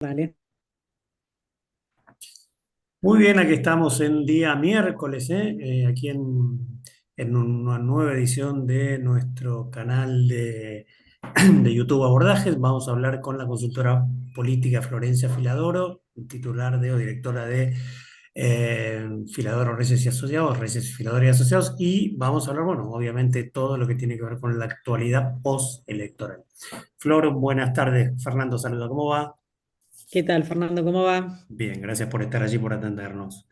Dale. Muy bien, aquí estamos en día miércoles, aquí en una nueva edición de nuestro canal de YouTube Abordajes. Vamos a hablar con la consultora política Florencia Filadoro, titular de o directora de Filadoro Reyes y Asociados, Reyes Filadoro y Asociados, y vamos a hablar, bueno, obviamente todo lo que tiene que ver con la actualidad postelectoral. Flor, buenas tardes. Fernando, saluda, ¿cómo va? ¿Qué tal, Fernando? ¿Cómo va? Bien, gracias por estar allí, por atendernos.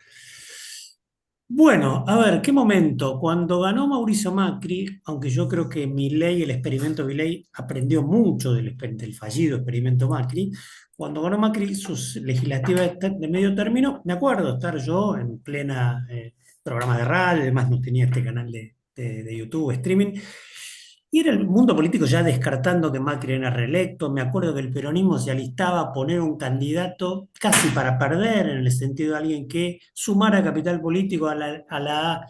Bueno, a ver, ¿qué momento? Cuando ganó Mauricio Macri, aunque yo creo que Milei, el experimento Milei, aprendió mucho del fallido experimento Macri, cuando ganó Macri sus legislativas de medio término, me acuerdo estar yo en plena programa de radio, además no tenía este canal de YouTube, streaming, y era el mundo político ya descartando que Macri era reelecto. Me acuerdo que el peronismo se alistaba a poner un candidato casi para perder, en el sentido de alguien que sumara capital político a la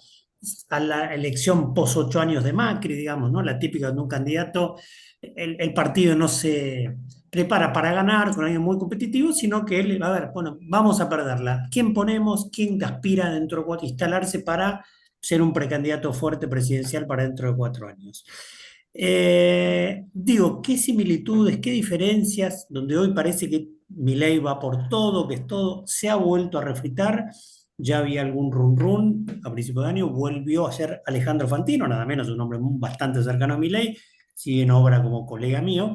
elección pos 8 años de Macri, digamos, ¿no? La típica de un candidato, el partido no se prepara para ganar con alguien muy competitivo, sino que él, a ver, bueno, vamos a perderla. ¿Quién ponemos? ¿Quién aspira dentro de instalarse para ser un precandidato fuerte presidencial para dentro de 4 años? Digo, ¿qué similitudes, qué diferencias, donde hoy parece que Milei va por todo, que es todo, se ha vuelto a refritar? Ya había algún run run a principio de año, volvió a ser Alejandro Fantino, nada menos un hombre bastante cercano a Milei, sigue en obra como colega mío,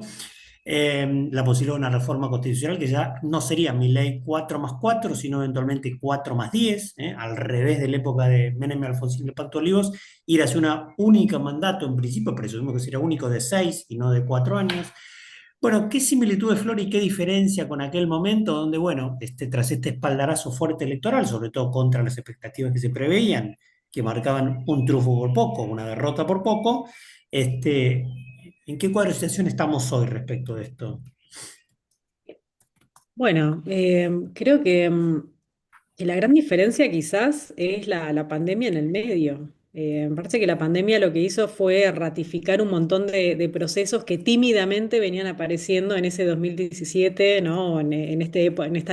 la posibilidad de una reforma constitucional que ya no sería mi ley 4 más 4 sino eventualmente 4 más 10, al revés de la época de Menem y Alfonsín del Pacto de Olivos, ir hacia una única mandato, en principio presumimos que será único de 6 y no de 4 años. Bueno, ¿qué similitud de Flor y qué diferencia con aquel momento donde, bueno, tras este espaldarazo fuerte electoral, sobre todo contra las expectativas que se preveían, que marcaban un triunfo por poco, una derrota por poco, este, ¿en qué cuadro de situación estamos hoy respecto de esto? Bueno, creo que la gran diferencia quizás es la pandemia en el medio. Me parece que la pandemia lo que hizo fue ratificar un montón de procesos que tímidamente venían apareciendo en ese 2017, ¿no? En esta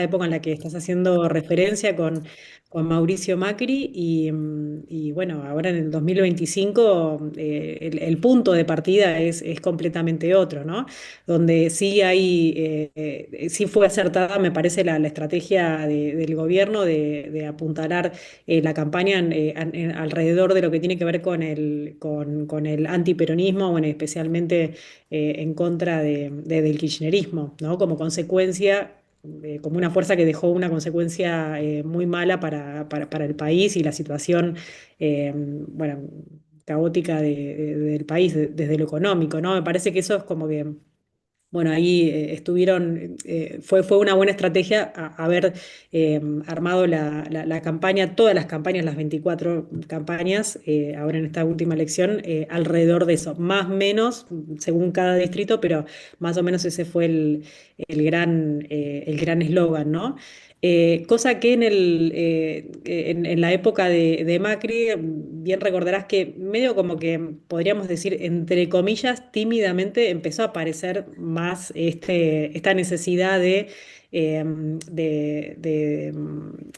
época en la que estás haciendo referencia con Mauricio Macri y bueno, ahora en el 2025 el punto de partida es completamente otro, ¿no? Donde sí sí fue acertada, me parece, la estrategia del gobierno de apuntalar la campaña alrededor de lo que tiene que ver con el antiperonismo, bueno, especialmente en contra del kirchnerismo, ¿no? Como consecuencia. Como una fuerza que dejó una consecuencia muy mala para el país y la situación, bueno, caótica del país desde lo económico, ¿no? Me parece que eso es como que bueno, ahí estuvieron, fue una buena estrategia haber armado la campaña, todas las campañas, las 24 campañas, ahora en esta última elección, alrededor de eso, más o menos, según cada distrito, pero más o menos ese fue el gran eslogan, ¿no? Cosa que en la época de Macri, bien recordarás que medio como que podríamos decir, entre comillas, tímidamente empezó a aparecer más esta necesidad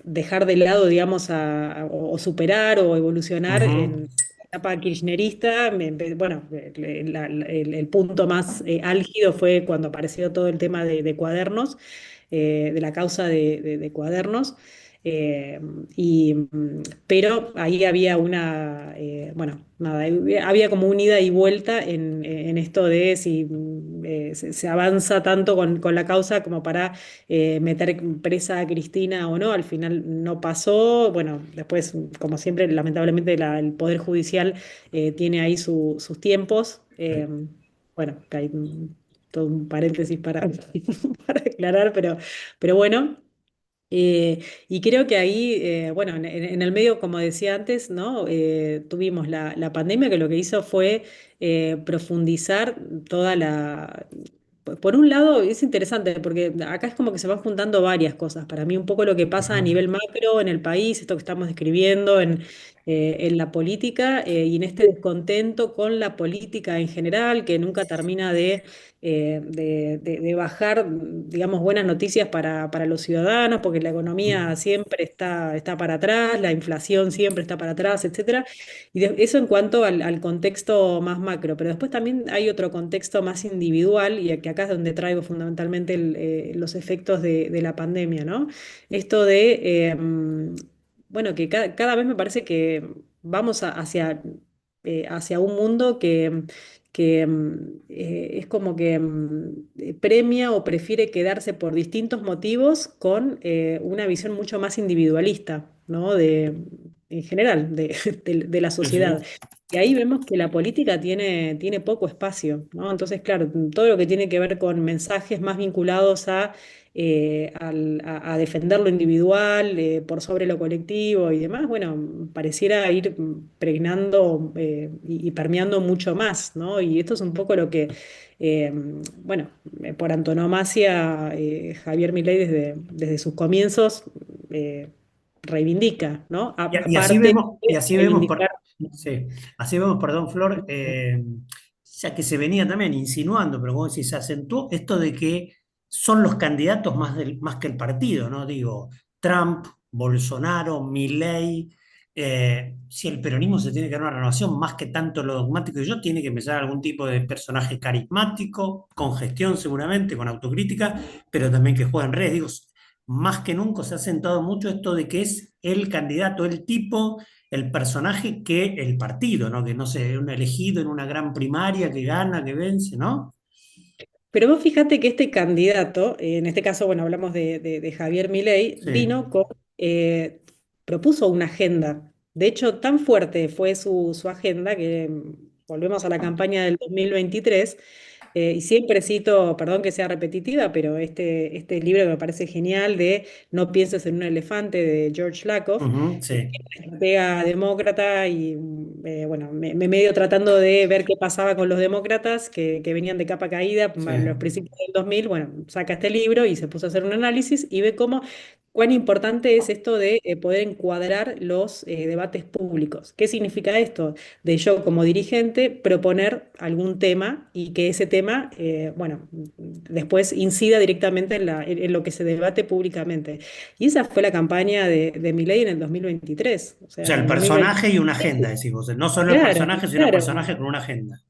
dejar de lado, digamos, o superar o evolucionar Ujú. en la etapa kirchnerista. Bueno, el punto más álgido fue cuando apareció todo el tema de cuadernos, de la causa de cuadernos. Eh, pero ahí había bueno, nada, había como un ida y vuelta en esto de si se avanza tanto con la causa como para meter presa a Cristina o no. Al final no pasó. Bueno, después, como siempre, lamentablemente el Poder Judicial tiene ahí sus tiempos. Bueno, que hay todo un paréntesis para aclarar, pero bueno. Y creo que ahí, bueno, en el medio, como decía antes, ¿no? Tuvimos la pandemia que lo que hizo fue profundizar toda por un lado es interesante porque acá es como que se van juntando varias cosas. Para mí un poco lo que pasa a Ujú. nivel macro en el país, esto que estamos describiendo en la política y en este descontento con la política en general, que nunca termina de bajar, digamos, buenas noticias para los ciudadanos, porque la economía siempre está para atrás, la inflación siempre está para atrás, etcétera. Y eso en cuanto al contexto más macro, pero después también hay otro contexto más individual y que acá es donde traigo fundamentalmente los efectos de la pandemia, ¿no? Esto bueno, que cada vez me parece que vamos hacia un mundo que es como que premia o prefiere quedarse por distintos motivos con una visión mucho más individualista, ¿no? En general, de la Sí, sí. sociedad. Y ahí vemos que la política tiene poco espacio, ¿no? Entonces, claro, todo lo que tiene que ver con mensajes más vinculados a defender lo individual por sobre lo colectivo y demás, bueno, pareciera ir pregnando y permeando mucho más, ¿no? Y esto es un poco lo que, eh, bueno, por antonomasia, Javier Milei desde sus comienzos reivindica, ¿no? Aparte Y de así vemos, reivindicar. sí, así vemos, perdón, Flor, ya que se venía también insinuando, pero como decís, se acentuó esto de que son los candidatos más que el partido, ¿no? Digo, Trump, Bolsonaro, Milei, si el peronismo se tiene que dar una renovación, más que tanto lo dogmático y yo, tiene que empezar algún tipo de personaje carismático, con gestión seguramente, con autocrítica, pero también que juegue en redes. Digo, más que nunca se ha sentado mucho esto de que es el candidato, el tipo, el personaje que el partido, ¿no? Que no sé, un elegido en una gran primaria que gana, que vence, ¿no? Pero vos fíjate que este candidato, en este caso, bueno, hablamos de Javier Milei, Sí. propuso una agenda. De hecho, tan fuerte fue su agenda que volvemos a la campaña del 2023, y siempre cito, perdón que sea repetitiva, pero este libro que me parece genial de No pienses en un elefante de George Lakoff, Ujú, que sí. es una estratega demócrata y bueno, me medio tratando de ver qué pasaba con los demócratas que venían de capa caída Sí. en los principios del 2000, bueno, saca este libro y se puso a hacer un análisis y ve cuán importante es esto de poder encuadrar los debates públicos. ¿Qué significa esto? De yo como dirigente proponer algún tema y que ese tema, bueno, después incida directamente en lo que se debate públicamente. Y esa fue la campaña de Milei en el 2023. O O sea, sea, en el el 2023. personaje y una agenda, decís vos. No solo el Claro, personaje, sino el claro. personaje con una agenda.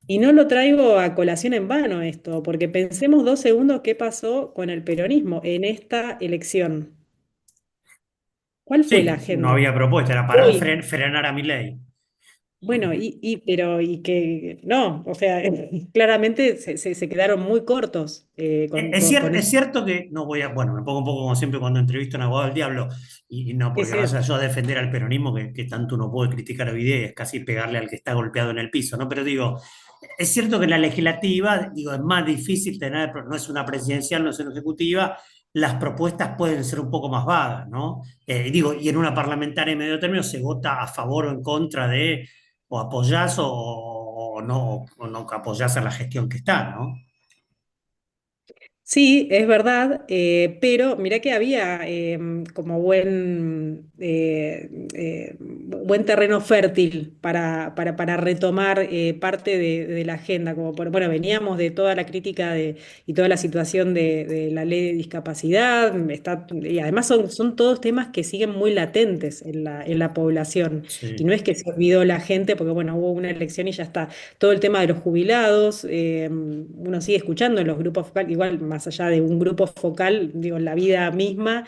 Y no lo traigo a colación en vano esto, porque pensemos 2 segundos qué pasó con el peronismo en esta elección. ¿Cuál fue la Sí, no agenda? había propuesta, era para Hoy. frenar a Milei. Bueno, pero y que no, o sea, claramente se quedaron muy cortos con Es eso. cierto que no voy a, bueno, me pongo un poco como siempre cuando entrevisto a un abogado del diablo, y no Sí, porque sí. vaya yo a defender al peronismo, que tanto uno puede criticar hoy día, y es casi pegarle al que está golpeado en el piso, ¿no? Pero digo, es cierto que en la legislativa, digo, es más difícil tener, no es una presidencial, no es una ejecutiva, las propuestas pueden ser un poco más vagas, ¿no? Digo, y en una parlamentaria en medio término se vota a favor o en contra de, o apoyás o no apoyás a la gestión que está, ¿no? Sí, es verdad, pero mirá que había como buen terreno fértil para retomar parte de la agenda, bueno, veníamos de toda la crítica y toda la situación de la ley de discapacidad, y además son todos temas que siguen muy latentes en la población, y Sí. no es que se olvidó la gente, porque bueno, hubo una elección y ya está todo el tema de los jubilados, uno sigue escuchando en los grupos focales, igual más allá de un grupo focal, digo, en la vida misma,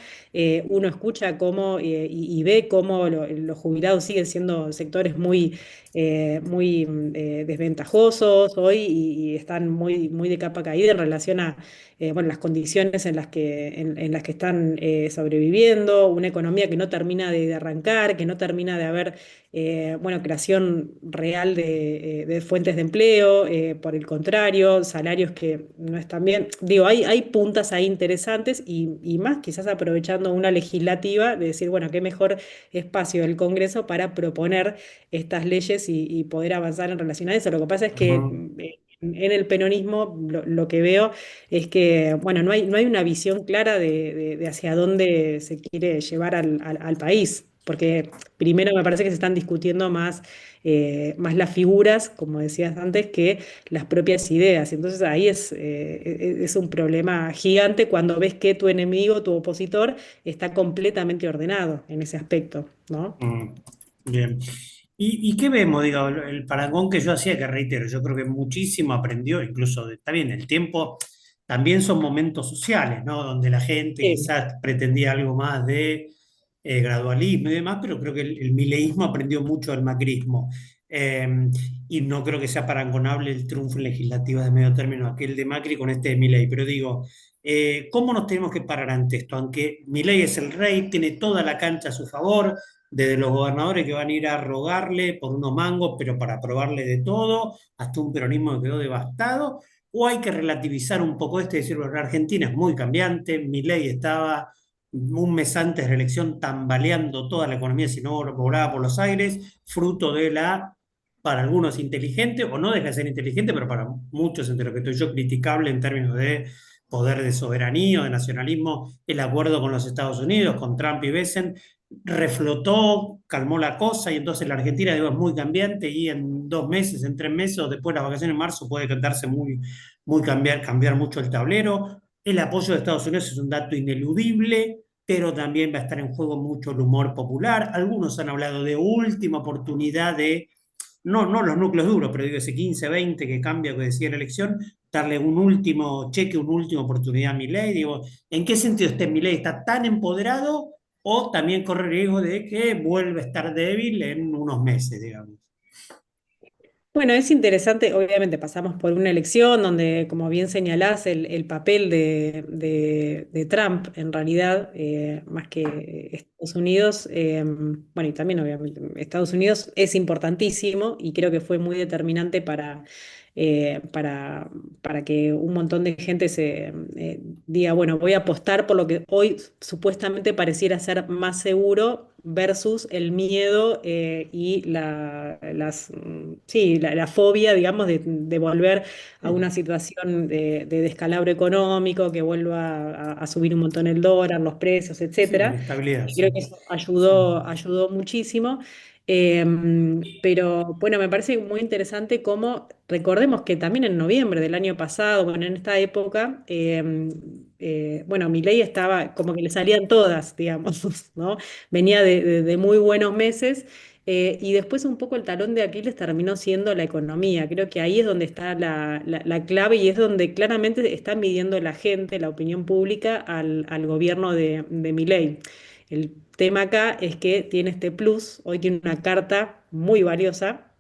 uno escucha cómo y ve cómo los jubilados siguen siendo sectores muy desventajosos hoy y están muy de capa caída en relación a bueno, las condiciones en las que están sobreviviendo, una economía que no termina de arrancar, que no termina de haber bueno, creación real de fuentes de empleo, por el contrario, salarios que no están bien. Digo, hay puntas ahí interesantes y más quizás aprovechando una legislativa de decir, bueno, qué mejor espacio del Congreso para proponer estas leyes y poder avanzar en relación a eso. Lo que pasa es que Ujú. en el peronismo lo que veo es que, bueno, no hay una visión clara de hacia dónde se quiere llevar al país, porque primero me parece que se están discutiendo más las figuras, como decías antes, que las propias ideas. Entonces ahí es un problema gigante cuando ves que tu enemigo, tu opositor, está completamente ordenado en ese aspecto, ¿no? Mm, bien. ¿Y qué vemos? Digo, el parangón que yo hacía, que reitero, yo creo que muchísimo aprendió, incluso está bien, el tiempo también son momentos sociales, ¿no? Donde la gente Sí. quizás pretendía algo más de gradualismo y demás, pero creo que el mileísmo aprendió mucho del macrismo. Eh, y no creo que sea parangonable el triunfo legislativo de medio término, aquel de Macri con este de Milei. Pero digo, ¿cómo nos tenemos que parar ante esto? Aunque Milei es el rey, tiene toda la cancha a su favor, desde los gobernadores que van a ir a rogarle por unos mangos, pero para aprobarle de todo, hasta un peronismo que quedó devastado, o hay que relativizar un poco esto y decir, bueno, Argentina es muy cambiante, Milei estaba un mes antes de la elección tambaleando toda la economía, si no volaba por los aires, fruto de la, para algunos inteligente, o no deja de ser inteligente, pero para muchos, entre lo que estoy yo, criticable en términos de poder de soberanía o de nacionalismo, el acuerdo con los Estados Unidos, con Trump y Biden, reflotó, calmó la cosa y entonces la Argentina digo, es muy cambiante y en 2 meses, en 3 meses o después de las vacaciones en marzo puede cantarse muy cambiar mucho el tablero. El apoyo de Estados Unidos es un dato ineludible, pero también va a estar en juego mucho el humor popular. Algunos han hablado de última oportunidad de, no los núcleos duros, pero digo ese 15, 20 que cambia, que decía la elección, darle un último cheque, una última oportunidad a Milei. Digo, ¿en qué sentido este Milei está tan empoderado o también corre riesgo de que vuelva a estar débil en unos meses, digamos? Bueno, es interesante, obviamente pasamos por una elección donde, como bien señalás, el papel de Trump, en realidad, más que Estados Unidos, bueno, y también obviamente Estados Unidos es importantísimo y creo que fue muy determinante eh, para, para que un montón de gente diga, bueno, voy a apostar por lo que hoy supuestamente pareciera ser más seguro versus el miedo y la fobia, digamos, de volver a una Sí, situación de descalabro económico, que vuelva a subir un montón el dólar, los precios, sí, la etcétera. inestabilidad, Y creo sí. que eso Sí. ayudó muchísimo. Pero bueno, me parece muy interesante cómo, recordemos que también en noviembre del año pasado, bueno, en esta época, bueno, Milei estaba como que le salían todas, digamos, ¿no? Venía de muy buenos meses. Y después un poco el talón de Aquiles terminó siendo la economía. Creo que ahí es donde está la clave y es donde claramente está midiendo la gente, la opinión pública al gobierno de Milei. El tema acá es que tiene este plus, hoy tiene una carta muy valiosa,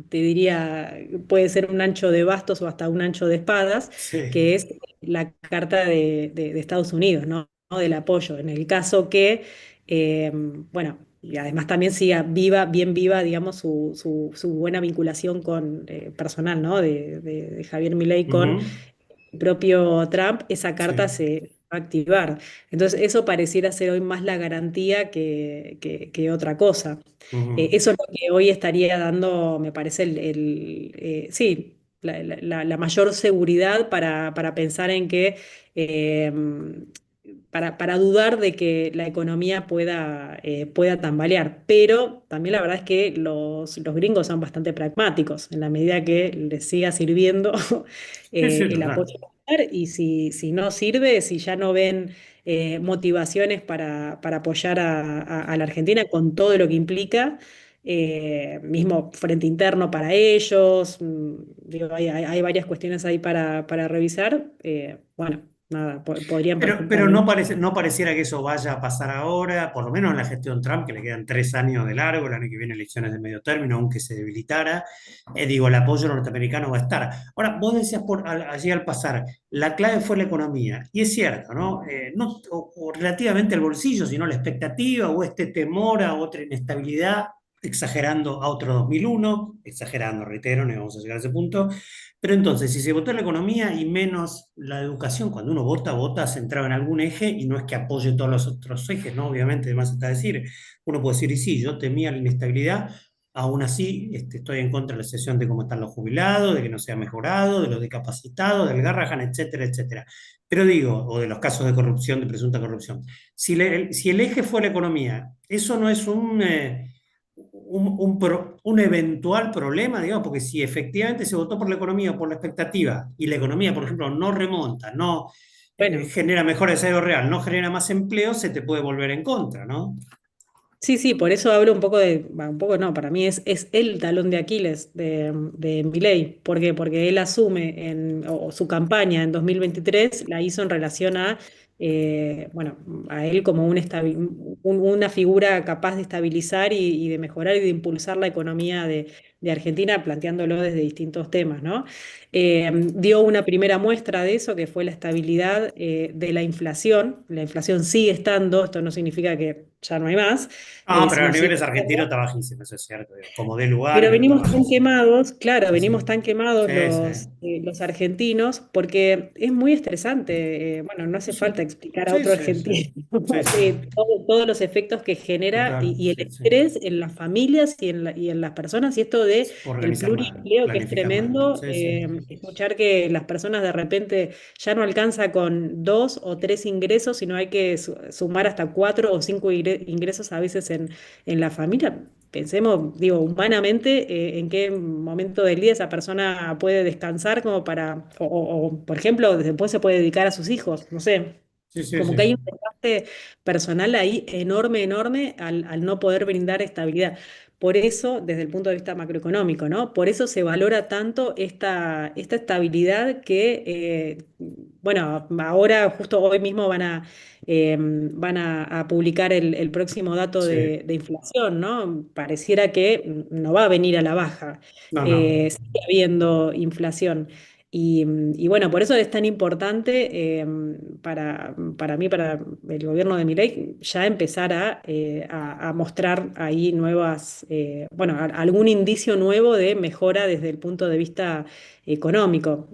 te diría, puede ser un ancho de bastos o hasta un ancho de espadas, Sí. que es la carta de Estados Unidos, ¿no? ¿No? Del apoyo. En el caso que, bueno, y además también siga viva, bien viva, digamos, su buena vinculación con personal, ¿no? De Javier Milei con Ujú. el propio Trump, esa carta Sí. se va a activar. Entonces, eso pareciera ser hoy más la garantía que otra cosa. Ujú. Eso es lo que hoy estaría dando, me parece, sí, la mayor seguridad para pensar en que, eh, para dudar de que la economía pueda tambalear. Pero también la verdad es que los gringos son bastante pragmáticos, en la medida que les siga sirviendo Sí, sí, el apoyo total. militar, y si no sirve, si ya no ven motivaciones para apoyar a la Argentina con todo lo que implica, mismo frente interno para ellos, digo, hay varias cuestiones ahí para revisar. Bueno, nada, podrían Pero perfectamente. no parece, no pareciera que eso vaya a pasar ahora, por lo menos en la gestión Trump, que le quedan 3 años de largo, el año que viene elecciones de medio término, aunque se debilitara, digo, el apoyo norteamericano va a estar. Ahora, vos decías allí al pasar, la clave fue la economía, y es cierto, ¿no? No o relativamente al bolsillo, sino la expectativa o este temor a otra inestabilidad, exagerando a otro 2001, exagerando, reitero, no vamos a llegar a ese punto. Pero entonces, si se votó la economía y menos la educación, cuando uno vota, vota centrado en algún eje y no es que apoye todos los otros ejes, ¿no? Obviamente, además está decir, uno puede decir, y sí, yo temía la inestabilidad, Aún así, estoy en contra de la sesión de cómo están los jubilados, de que no se ha mejorado, de los discapacitados, del Garrahan, etcétera, etcétera. Pero digo, o de los casos de corrupción, de presunta corrupción. Si el eje fue la economía, eso no es un eventual problema, digamos, porque si efectivamente se votó por la economía, por la expectativa, y la economía, por ejemplo, no remonta, no Bueno. genera mejor desarrollo real, no genera más empleo, se te puede volver en contra, ¿no? Sí, sí, por eso hablo un poco un poco no, para mí es el talón de Aquiles de Milei. ¿Por qué? Porque él asume o su campaña en 2023 la hizo en relación a, bueno, a él como una figura capaz de estabilizar y de mejorar y de impulsar la economía de Argentina, planteándolo desde distintos temas, ¿no? Dio una primera muestra de eso, que fue la estabilidad de la inflación. La inflación sigue estando, esto no significa que ya no hay más, Ah, pero a sino los sigue niveles argentinos estando. está bajísimo, eso es cierto. Digo, como de lugar, Pero pero está venimos tan bajísimo. quemados, claro, Sí, sí. venimos tan quemados Sí, sí. los argentinos, porque es muy estresante. Bueno, no Sí, hace falta sí. explicar a Sí, otro sí, sí. argentino Sí, sí. todos los efectos que genera Total, y el sí, sí. estrés en las familias y en las personas, y esto de el Organizar mal, pluriempleo, que es planificar mal. tremendo. Sí, sí. Escuchar que las personas de repente ya no alcanza con dos o tres ingresos, sino hay que sumar hasta cuatro o cinco ingresos a veces en la familia. Pensemos, digo, humanamente, en qué momento del día esa persona puede descansar como para, por ejemplo, después se puede dedicar a sus hijos, no sé, Sí, sí, como que hay sí. un desgaste personal ahí enorme, enorme al no poder brindar estabilidad. Por eso, desde el punto de vista macroeconómico, ¿no? Por eso se valora tanto esta estabilidad que, bueno, ahora, justo hoy mismo van a publicar el próximo dato Sí. de inflación, ¿no? Pareciera que no va a venir a la baja. No, no. Sigue habiendo inflación. Y bueno, por eso es tan importante para mí, para el gobierno de Milei, ya empezar a mostrar ahí bueno, algún indicio nuevo de mejora desde el punto de vista económico.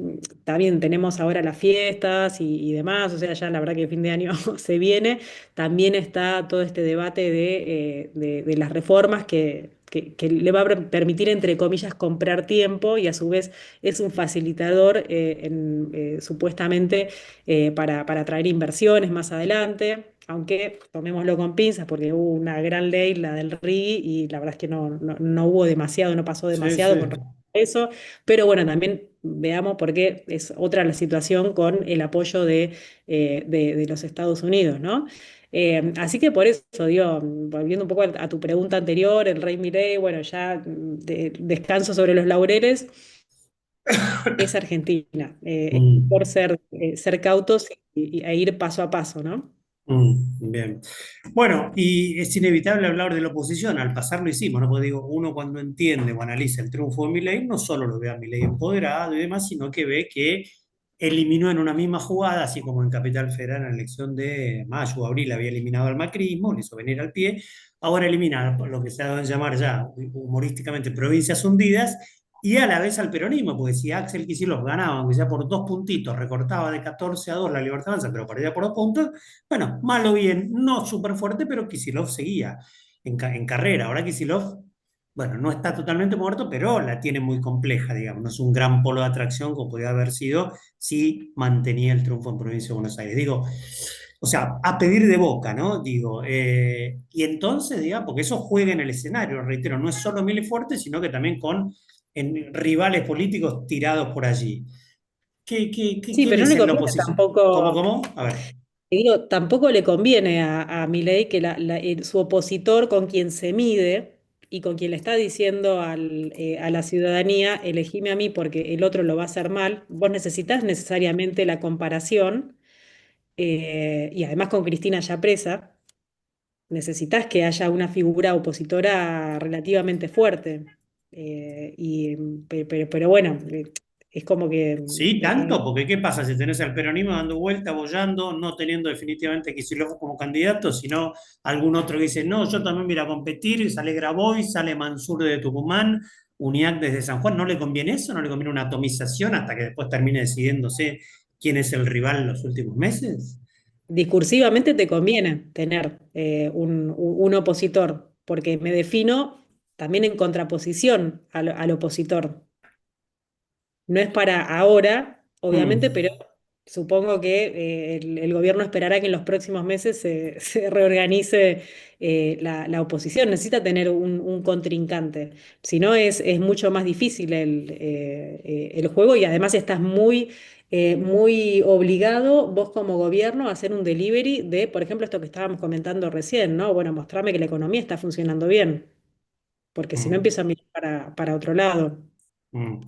También tenemos ahora las fiestas y demás, o sea, ya la verdad que el fin de año se viene. También está todo este debate de las reformas que le va a permitir, entre comillas, comprar tiempo y a su vez es un facilitador supuestamente para atraer inversiones más adelante. Aunque tomémoslo con pinzas porque hubo una gran ley, la del RI, y la verdad es que no hubo demasiado, no pasó Sí, demasiado con sí. respecto a eso. Pero bueno, también veamos por qué es otra la situación con el apoyo de los Estados Unidos, ¿no? Así que por eso, digo, volviendo un poco a tu pregunta anterior, el rey Milei, bueno, ya descanso sobre los laureles, es Argentina. Es por Mm. ser cautos e ir paso a paso, ¿no? Bien. Bueno, y es inevitable hablar de la oposición, al pasar lo hicimos, ¿no? Porque digo, uno cuando entiende o analiza el triunfo de Milei, no solo lo ve a Milei empoderado y demás, sino que ve que eliminó en una misma jugada, así como en Capital Federal en la elección de mayo o abril había eliminado al macrismo, le hizo venir al pie, ahora elimina lo que se ha dado en llamar ya humorísticamente provincias hundidas y a la vez al peronismo, porque si Axel Kicillof ganaba, aunque sea por 2 puntitos, recortaba de 14 a 2 la Libertad Avanza, pero perdía por 2 puntos, bueno, mal o bien, no súper fuerte, pero Kicillof seguía en carrera. Ahora Kicillof, bueno, no está totalmente muerto, pero la tiene muy compleja, digamos. No es un gran polo de atracción como podría haber sido si mantenía el triunfo en Provincia de Buenos Aires. Digo, o sea, a pedir de boca, ¿no? Digo, y entonces, digamos, porque eso juega en el escenario, reitero, no es solo Mili Fuerte, sino que también con rivales políticos tirados por allí. Sí, ¿Quién pero no es le en la conviene oposición? ¿Cómo, tampoco, cómo? A ver. te digo, tampoco le conviene a Milei que su opositor con quien se mide y con quien le está diciendo a la ciudadanía, elegime a mí porque el otro lo va a hacer mal, vos necesitas necesariamente la comparación, y además con Cristina ya presa. Necesitas que haya una figura opositora relativamente fuerte. Pero bueno, es como que Sí, tanto, porque ¿qué pasa si tenés al peronismo dando vuelta, bollando, no teniendo definitivamente a Kicillof como candidato, sino algún otro que dice, no, yo también voy a ir a competir, y sale Grabois, sale Mansur de Tucumán, UNIAC desde San Juan, ¿no le conviene eso? ¿No le conviene una atomización hasta que después termine decidiéndose quién es el rival en los últimos meses? discursivamente te conviene tener un opositor, porque me defino. también en contraposición al opositor. No es para ahora, obviamente, Mm, pero supongo que el gobierno esperará que en los próximos meses se reorganice la oposición. Necesita tener un contrincante. Si no, es mucho más difícil el juego y además estás muy obligado vos como gobierno a hacer un delivery de, por ejemplo, esto que estábamos comentando recién, ¿no? Bueno, mostrarme que la economía está funcionando bien, porque si no mm. empiezo a mirar para otro lado. Mm.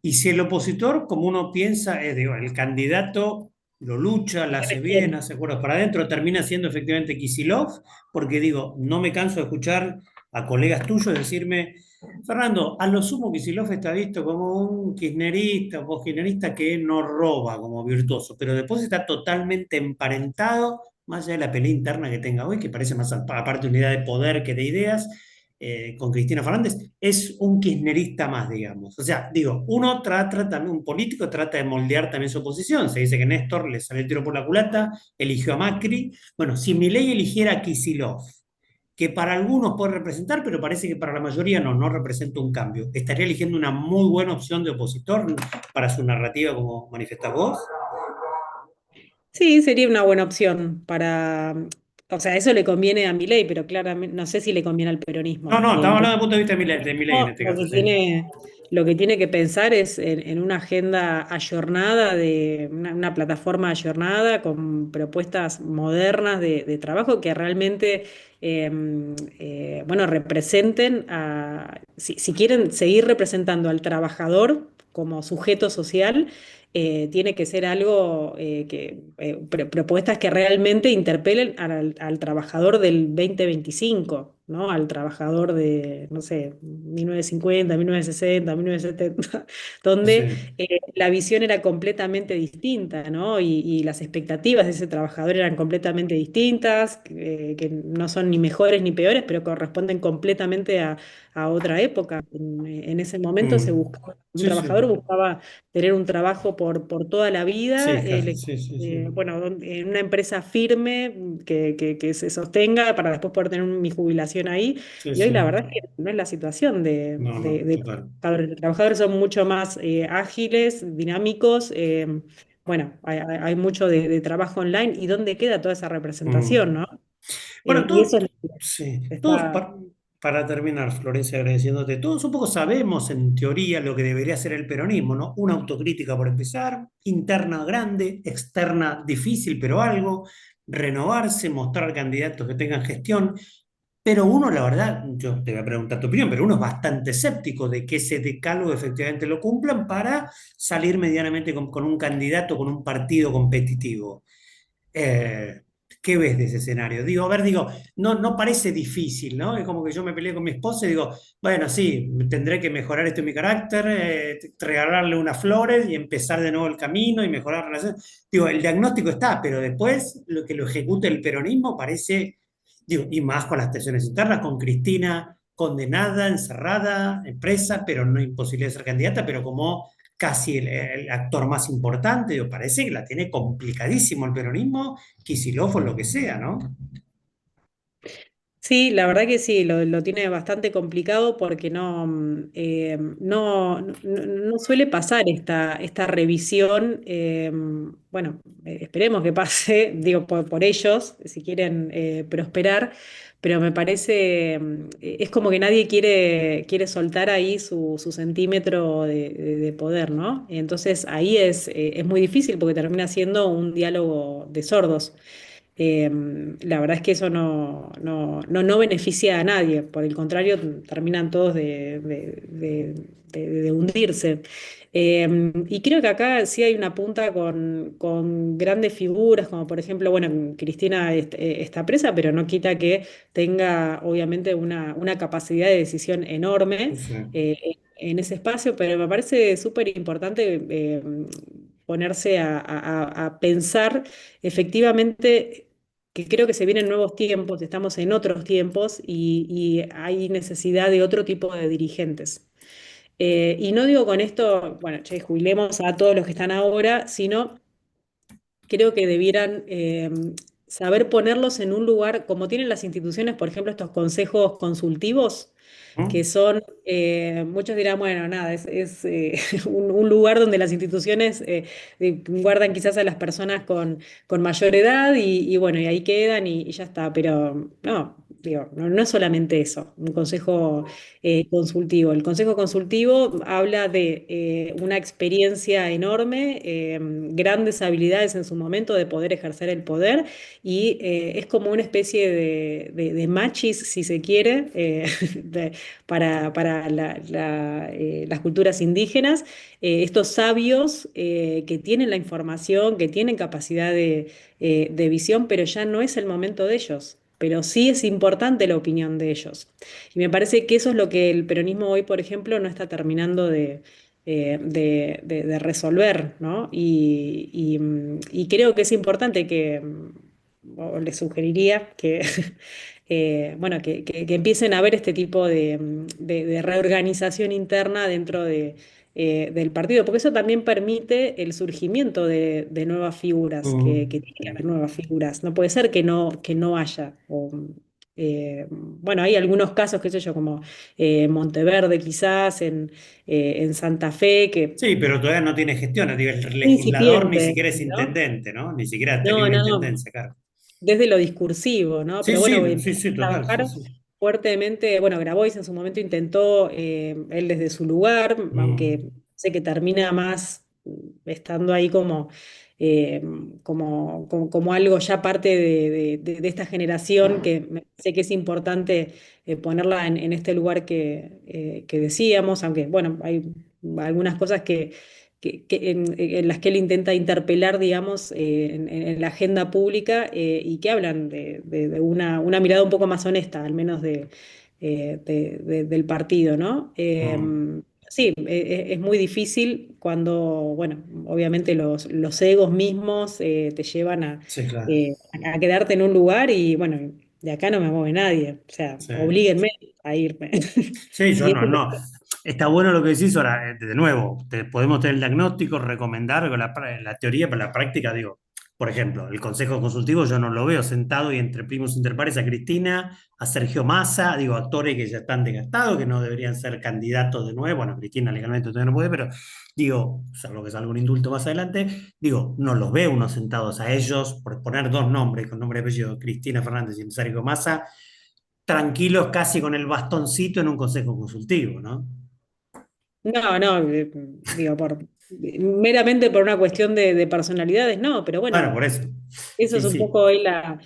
Y si el opositor, como uno piensa, es digo, el candidato lo lucha, la hace bien, Bien. hace cuerdas para adentro, termina siendo efectivamente Kicillof, porque digo, no me canso de escuchar a colegas tuyos decirme, Fernando, a lo sumo Kicillof está visto como un kirchnerista o postkirchnerista que no roba como virtuoso, pero después está totalmente emparentado, más allá de la pelea interna que tenga hoy, que parece más aparte unidad de poder que de ideas con Cristina Fernández, es un kirchnerista más, digamos. O sea, digo, uno trata también, un político trata de moldear también su posición. Se dice que Néstor le salió el tiro por la culata, eligió a Macri. Bueno, si Milei eligiera a Kicillof, que para algunos puede representar, pero parece que para la mayoría no representa un cambio. ¿Estaría eligiendo una muy buena opción de opositor para su narrativa, como manifestás vos? Sí, sería una buena opción o sea, eso le conviene a Milei, pero claramente no sé si le conviene al No, peronismo. no, estamos hablando desde el punto de vista de Milei en este Lo caso, que sí. tiene que pensar es en una agenda ayornada, una plataforma ayornada con propuestas modernas de trabajo que realmente eh, bueno, representen si quieren seguir representando al trabajador como sujeto social, tiene que ser algo propuestas que realmente interpelen al trabajador del 2025, ¿no? Al trabajador de, no sé, 1950, 1960, 1970, donde Sí. la visión era completamente distinta, ¿no? Y las expectativas de ese trabajador eran completamente distintas, que no son ni mejores ni peores, pero corresponden completamente a otra época. En ese momento Mm. un Sí, trabajador sí. buscaba tener un trabajo por toda la vida, Sí, sí, sí, sí. bueno, en una empresa firme que se sostenga para después poder tener mi jubilación ahí. Sí, Y hoy la sí. verdad es que no es la situación No, no, de total. los trabajadores son mucho más ágiles, dinámicos. Bueno, hay mucho de trabajo online y dónde queda toda esa representación, Mm. ¿no? Bueno, Y eso todos, sí, todos está. para terminar, Florencia, agradeciéndote, todos un poco sabemos en teoría lo que debería ser el peronismo, ¿no? Una autocrítica por empezar, interna grande, externa difícil, pero algo, renovarse, mostrar candidatos que tengan gestión. Pero uno, la verdad, yo te voy a preguntar tu opinión, pero uno es bastante escéptico de que ese decálogo efectivamente lo cumplan para salir medianamente con un candidato, con un partido competitivo. Eh, ¿Qué ves de ese escenario? Digo, a ver, digo, no parece difícil, ¿no? Es como que yo me peleé con mi esposa y digo, bueno, sí, tendré que mejorar esto en mi carácter, regalarle unas flores y empezar de nuevo el camino y mejorar la relación. Digo, el diagnóstico está, pero después lo que lo ejecute el peronismo parece, digo, y más con las tensiones internas, con Cristina condenada, encerrada, presa, pero no imposible de ser candidata, pero como casi el actor más importante, digo, parece que la tiene complicadísimo el peronismo, Kicillof o lo que sea, ¿no? Sí, la verdad que sí, lo tiene bastante complicado porque no suele pasar esta revisión. Bueno, esperemos que pase, digo, por ellos, si quieren prosperar, pero me parece, es como que nadie quiere soltar ahí su centímetro de poder, ¿no? Entonces ahí es muy difícil porque termina siendo un diálogo de sordos. Eh, la verdad es que eso no beneficia a nadie, por el contrario, terminan todos de hundirse. Y creo que acá sí hay una punta con grandes figuras, como por ejemplo, bueno, Cristina está presa, pero no quita que tenga obviamente una capacidad de decisión enorme Sí. en ese espacio, pero me parece súper importante ponerse a pensar efectivamente que creo que se vienen nuevos tiempos, estamos en otros tiempos y hay necesidad de otro tipo de dirigentes. Y no digo con esto, bueno, che, jubilemos a todos los que están ahora, sino creo que debieran saber ponerlos en un lugar, como tienen las instituciones, por ejemplo, estos consejos consultivos, que ¿Mm? son, muchos dirán, bueno, nada, es un lugar donde las instituciones guardan quizás a las personas con mayor edad y bueno, y ahí quedan y ya está, pero no, digo, no es solamente eso, un consejo consultivo. El consejo consultivo habla de una experiencia enorme, grandes habilidades en su momento de poder ejercer el poder y es como una especie de machis, si se quiere, para las culturas indígenas, estos sabios que tienen la información, que tienen capacidad de visión, pero ya no es el momento de ellos. Pero sí es importante la opinión de ellos. Y me parece que eso es lo que el peronismo hoy, por ejemplo, no está terminando de resolver, ¿no? Y creo que es importante que, o les sugeriría que, bueno, que empiecen a ver este tipo de reorganización interna dentro del partido, porque eso también permite el surgimiento de nuevas figuras, que tiene que haber nuevas figuras. No puede ser que no haya. Bueno, hay algunos casos, qué sé yo, como Monteverde quizás, en Santa Fe, que Sí, pero todavía no tiene gestión. Digo, el legislador ni incipiente, siquiera es ¿no? intendente, ¿no? Ni siquiera ha tenido No, una no, intendencia, claro. desde lo discursivo, ¿no? Sí, Pero bueno, sí, sí, empieza sí, a total, sí, trabajar sí. fuertemente. Bueno, Grabois en su momento intentó, él desde su lugar, Mm, aunque sé que termina más estando ahí eh, como algo ya parte de esta generación, que me parece que es importante ponerla en este lugar que decíamos, aunque bueno, hay algunas cosas en las que él intenta interpelar, digamos, en la agenda pública y que hablan de una mirada un poco más honesta, al menos del partido, ¿no? mm. Sí, es muy difícil cuando, bueno, obviamente los egos mismos te llevan Sí, claro. eh, a quedarte en un lugar y, bueno, de acá no me mueve nadie, o sea, Sí. oblíguenme a irme. Sí, yo Y no, ese no. Está bueno lo que decís ahora, de nuevo, podemos tener el diagnóstico, recomendar con la teoría, pero la práctica, digo, por ejemplo, el Consejo Consultivo yo no lo veo sentado y entre primos interpares a Cristina, a Sergio Massa, digo, actores que ya están desgastados, que no deberían ser candidatos de nuevo. Bueno, Cristina legalmente todavía no puede, pero digo, salvo que salga un indulto más adelante, digo, no los veo unos sentados a ellos, por poner dos nombres, con nombre y apellido, Cristina Fernández y Sergio Massa, tranquilos casi con el bastoncito en un consejo consultivo, ¿no? No, no, digo, meramente por una cuestión de personalidades, no, pero Bueno, bueno, por eso. eso es Sí, un sí. poco hoy la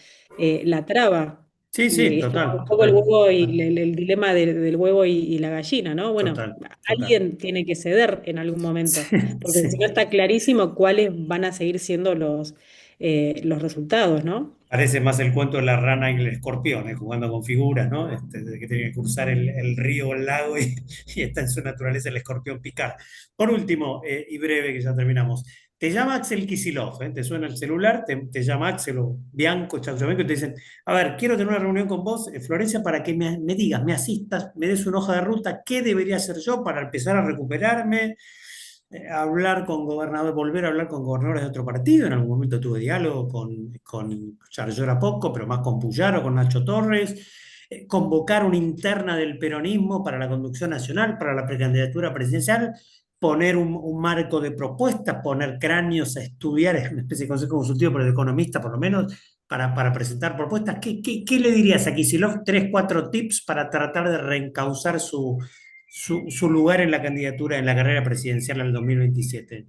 traba. Sí, Y sí, es como un total, poco el total, huevo y total, el dilema del huevo y la gallina, ¿no? Bueno, total, total. alguien tiene que ceder en algún momento, Sí, porque si no sí. está clarísimo cuáles van a seguir siendo los resultados, ¿no? Parece más el cuento de la rana y el escorpión, jugando con figuras, ¿no? De que tiene que cruzar el río o el lago y está en su naturaleza el escorpión picar. Por último, y breve que ya terminamos, te llama Axel Kicillof, ¿eh? Te suena el celular, te llama Axel o Bianco, Chauchovenco, y te dicen, a ver, quiero tener una reunión con vos, Florencia, para que me digas, me asistas, me des una hoja de ruta, qué debería hacer yo para empezar a recuperarme, hablar con gobernadores, volver a hablar con gobernadores de otro partido. En algún momento tuve diálogo con Yarlora Poco, pero más con Puyaro, con Nacho Torres. Convocar una interna del peronismo para la conducción nacional, para la precandidatura presidencial, poner un marco de propuestas, poner cráneos a estudiar, es una especie de consejo consultivo, pero de economista por lo menos, para presentar propuestas. ¿Qué le dirías a Kicillof? Tres, cuatro tips para tratar de reencauzar su lugar en la candidatura, en la carrera presidencial al 2027.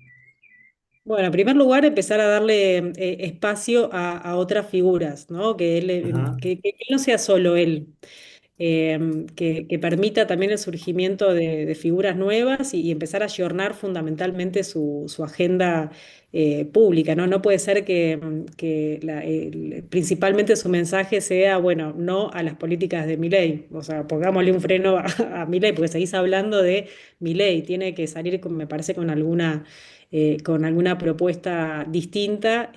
Bueno, en primer lugar, empezar a darle espacio a otras figuras, ¿no? Ajá. Que no sea solo él, que permita también el surgimiento de figuras nuevas y empezar a ayornar fundamentalmente su agenda pública, ¿no? No puede ser que principalmente su mensaje sea, bueno, no a las políticas de Milei, o sea, pongámosle un freno a Milei, porque seguís hablando de Milei, tiene que salir, me parece, con alguna con alguna propuesta distinta.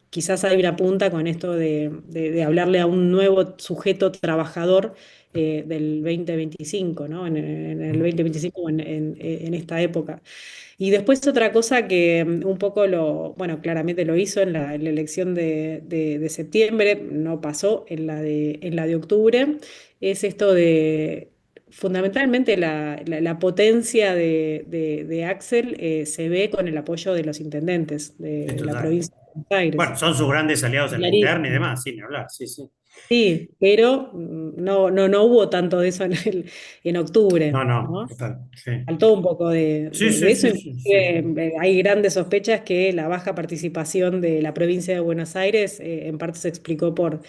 Quizás hay una punta con esto de hablarle a un nuevo sujeto trabajador del 2025, ¿no? En el 2025 o en esta época. Y después otra cosa que un poco bueno, claramente lo hizo en la elección de septiembre, no pasó en la de octubre, es esto de, fundamentalmente la potencia de Axel se ve con el apoyo de los intendentes Es de la total. provincia de Buenos Aires. Bueno, son sus grandes aliados en la interna y Clarísimo. demás, sin hablar, sí, sí. Sí, pero no hubo tanto de eso en octubre, No, no, ¿no? total, sí. Faltó un poco Sí, sí, de eso, sí, sí, sí. inclusive hay grandes sospechas que la baja participación de la provincia de Buenos Aires en parte se explicó porque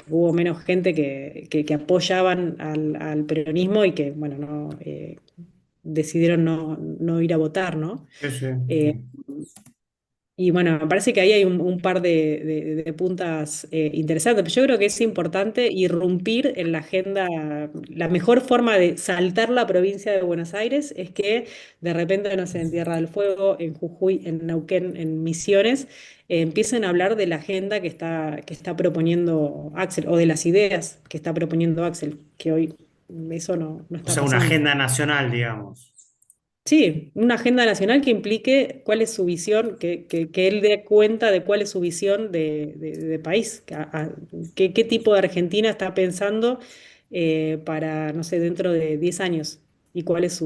hubo menos gente que apoyaban al peronismo y que, bueno, decidieron no ir a votar, ¿no? Sí, sí, Eh, sí. y bueno, me parece que ahí hay un par de puntas interesantes, pero yo creo que es importante irrumpir en la agenda. La mejor forma de saltar la provincia de Buenos Aires es que de repente, no sé, en Tierra del Fuego, en Jujuy, en Neuquén, en Misiones, empiecen a hablar de la agenda que está proponiendo Axel o de las ideas que está proponiendo Axel, que hoy eso no O está sea, una pasando. agenda nacional, digamos. Sí, una agenda nacional que implique cuál es su visión, que él dé cuenta de cuál es su visión de país, qué tipo de Argentina está pensando para, no sé, dentro de 10 años y cuál es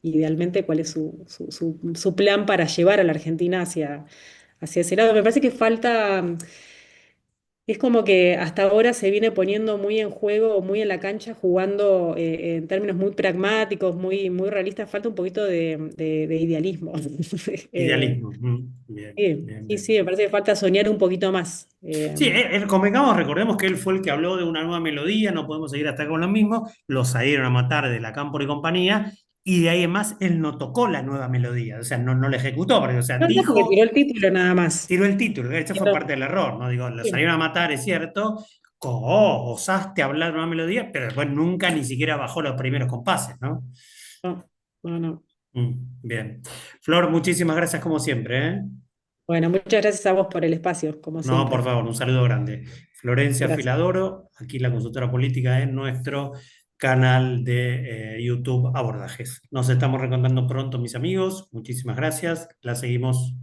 idealmente, cuál es su plan para llevar a la Argentina hacia ese lado. Me parece que falta. Es como que hasta ahora se viene poniendo muy en juego, muy en la cancha, jugando en términos muy pragmáticos, muy realistas. Falta un poquito de idealismo. Eh, Idealismo. Mm, bien, sí, bien, sí, bien. sí, me parece que falta soñar un poquito más. Sí, convengamos, recordemos que él fue el que habló de una nueva melodía, no podemos seguir hasta con lo mismo, lo salieron a matar de la Cámpora y compañía, y de ahí en más él no tocó la nueva melodía, o sea, no la ejecutó, porque, o sea, No, no, porque dijo, tiró el título nada más. tiró el título, ese fue Pero, parte del error, ¿no? Digo, lo sí, salieron a matar, es cierto, oh, osaste hablar de una melodía, pero después nunca ni siquiera bajó los primeros compases, ¿no? no, no. Bien. Flor, muchísimas gracias como siempre, ¿eh? Bueno, muchas gracias a vos por el espacio, como No, por siempre. favor, un saludo grande. Florencia Gracias. Filadoro, aquí la consultora política en nuestro canal de YouTube Abordajes. Nos estamos reencontrando pronto, mis amigos. Muchísimas gracias. La seguimos.